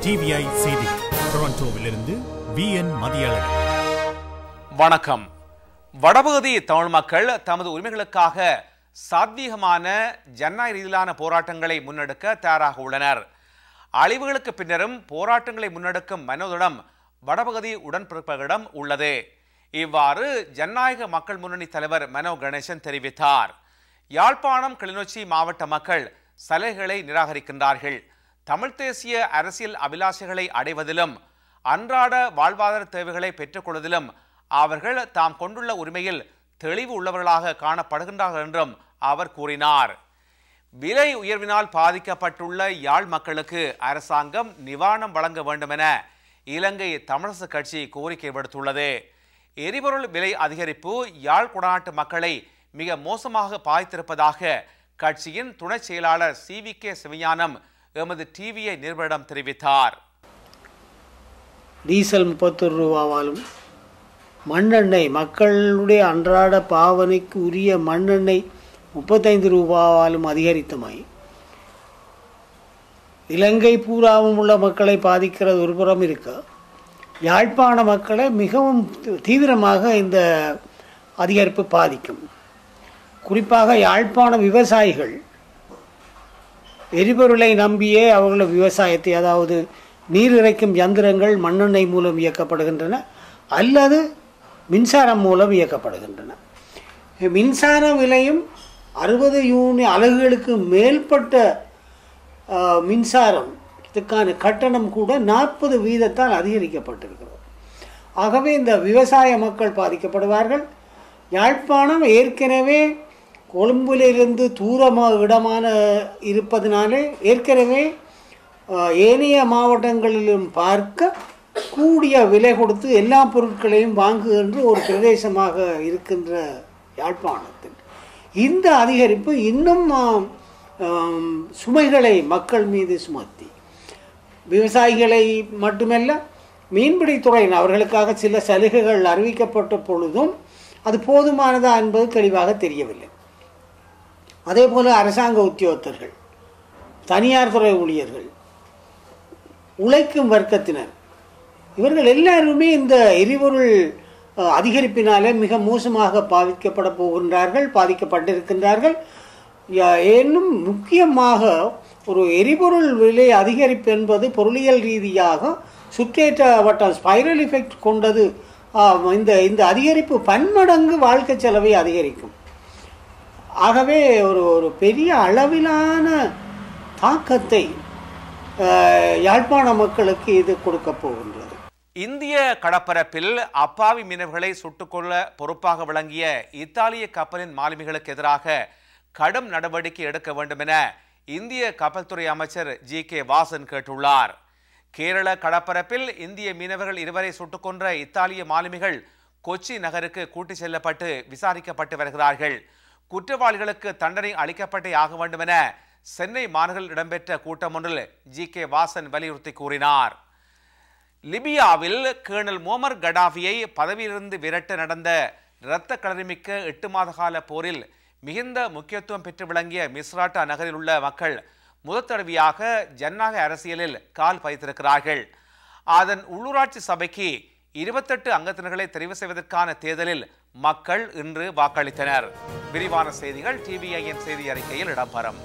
TVI செய்தி டொரண்டோவிலிருந்து VN Mathiyazhagan. வணக்கம். வடபகுதி தமிழ் மக்கள் தமது உரிமைகளுக்காக சாத்வீகமான ஜனநாயக ரீதியிலான போராட்டங்களை முன்னெடுக்க தயாராக உள்ளனர். அழிவுகளுக்கு பின்னரும் போராட்டங்களை முன்னெடுக்கும் மனோதிடம் வடபகுதி உடன்பிறப்புகளிடம் உள்ளது. இவ்வாறு ஜனநாயக மக்கள் முன்னணி தலைவர் மனோ கணேசன் தெரிவித்தார். யாழ்ப்பாணம் கிளிநொச்சி மாவட்ட மக்கள் சலுகைகளை நிராகரிக்கின்றார்கள். தமிழ் தேசிய அரசியல் அபிலாஷைகளை அடைவதிலும் அன்றாட வாழ்வாதார தேவைகளை பெற்றுக்கொள்வதிலும் அவர்கள் தாம் கொண்டுள்ள உரிமையில் தெளிவு உள்ளவர்களாக காணப்படுகின்றார்கள் என்றும் அவர் கூறினார். விலை உயர்வினால் பாதிக்கப்பட்டுள்ள யாழ் மக்களுக்கு அரசாங்கம் நிவாரணம் வழங்க வேண்டும் என இலங்கை தமிழரசு கட்சி கோரிக்கை விடுத்துள்ளது. எரிபொருள் விலை அதிகரிப்பு யாழ் குடாநாட்டு மக்களை மிக மோசமாக பாதித்திருப்பதாக கட்சியின் துணை செயலாளர் CVK சிவஞானம் எமது டிவிஐ நிருபரிடம் தெரிவித்தார். டீசல் 31 ரூபாவாலும் மண்ணெண்ணெய் மக்களுடைய அன்றாட பாவனைக்கு உரிய மண்ணெண்ணெய் 35 ரூபாவாலும் அதிகரித்தமை இலங்கை பூராவும் உள்ள மக்களை பாதிக்கிறது ஒரு புறம் இருக்க, யாழ்ப்பாண மக்களை மிகவும் தீவிரமாக இந்த அதிகரிப்பு பாதிக்கும். குறிப்பாக யாழ்ப்பாண விவசாயிகள் எரிபொருளை நம்பியே அவர்களோட விவசாயத்தை, அதாவது நீர் இறைக்கும் யந்திரங்கள் மண்ணெண்ணெய் மூலம் இயக்கப்படுகின்றன அல்லது மின்சாரம் மூலம் இயக்கப்படுகின்றன. மின்சார விலையும் 60 யூனிட் அலகுகளுக்கு மேற்பட்ட மின்சாரம் இதுக்கான கட்டணம் கூட 40% அதிகரிக்கப்பட்டிருக்கிறது. ஆகவே இந்த விவசாய மக்கள் பாதிக்கப்படுவார்கள். யாழ்ப்பாணம் ஏற்கனவே கொழும்பிலிருந்து தூரமாக இடமான இருப்பதனாலே ஏற்கனவே ஏனைய மாவட்டங்களிலும் பார்க்க கூடிய விலை கொடுத்து எல்லா பொருட்களையும் வாங்குகின்ற ஒரு பிரதேசமாக இருக்கின்ற யாழ்ப்பாணத்தில் இந்த அதிகரிப்பு இன்னும் சுமைகளை மக்கள் மீது சுமத்தி விவசாயிகளை மட்டுமல்ல, மீன்பிடித்துறையின் அவர்களுக்காக சில சலுகைகள் அறிவிக்கப்பட்ட பொழுதும் அது போதுமானதா என்பது தெளிவாக தெரியவில்லை. அதே போல அரசாங்க உத்தியோகத்தர்கள், தனியார் துறை ஊழியர்கள், உழைக்கும் வர்க்கத்தினர் இவர்கள் எல்லாருமே இந்த எரிபொருள் அதிகரிப்பினாலே மிக மோசமாக பாதிக்கப்பட்டிருக்கின்றார்கள். இன்னும் முக்கியமாக ஒரு எரிபொருள் விலை அதிகரிப்பு என்பது பொருளியல் ரீதியாக சுற்றேற்ற வட்டம் ஸ்பைரல் எஃபெக்ட் கொண்டது. இந்த அதிகரிப்பு பன்மடங்கு வாழ்க்கை செலவை அதிகரிக்கும். ஆகவே ஒரு பெரிய அளவிலான தாக்கத்தை யாழ்ப்பாண மக்களுக்கு இது கொடுக்க போகின்றது. இந்திய கடற்பரப்பில் அப்பாவி மீனவர்களை சுட்டுக்கொள்ள பொறுப்பாக விளங்கிய இத்தாலிய கப்பலின் மாலுமிகளுக்கு எதிராக கடும் நடவடிக்கை எடுக்க வேண்டும் என இந்திய கப்பல் துறை அமைச்சர் GK வாசன் கேட்டுள்ளார். கேரள கடற்பரப்பில் இந்திய மீனவர்கள் 2 சுட்டுக் கொன்ற இத்தாலிய மாலுமிகள் கொச்சி நகருக்கு கூட்டிச் செல்லப்பட்டு விசாரிக்கப்பட்டு வருகிறார்கள். குற்றவாளிகளுக்கு தண்டனை அளிக்கப்பட்டே ஆக வேண்டும் என சென்னை மாநகரில் இடம்பெற்ற கூட்டம் ஒன்றில் GK வாசன் வலியுறுத்தி கூறினார். லிபியாவில் கேர்னல் மோமர் கடாஃபியை பதவியிலிருந்து விரட்ட நடந்த இரத்த களரிமிக்க 8 மாத கால போரில் மிகுந்த முக்கியத்துவம் பெற்று விளங்கிய மிஸ்ராட்டா நகரில் உள்ள மக்கள் முதல் தடவையாக ஜனநாயக அரசியலில் கால் பதித்திருக்கிறார்கள். அதன் உள்ளூராட்சி சபைக்கு 28 அங்கத்தினர்களை தெரிவு செய்வதற்கான தேர்தலில் மக்கள் இன்று வாக்களித்தனர். விரிவான செய்திகள் TVIயின் செய்தி அறிக்கையில் இடம்பெறும்.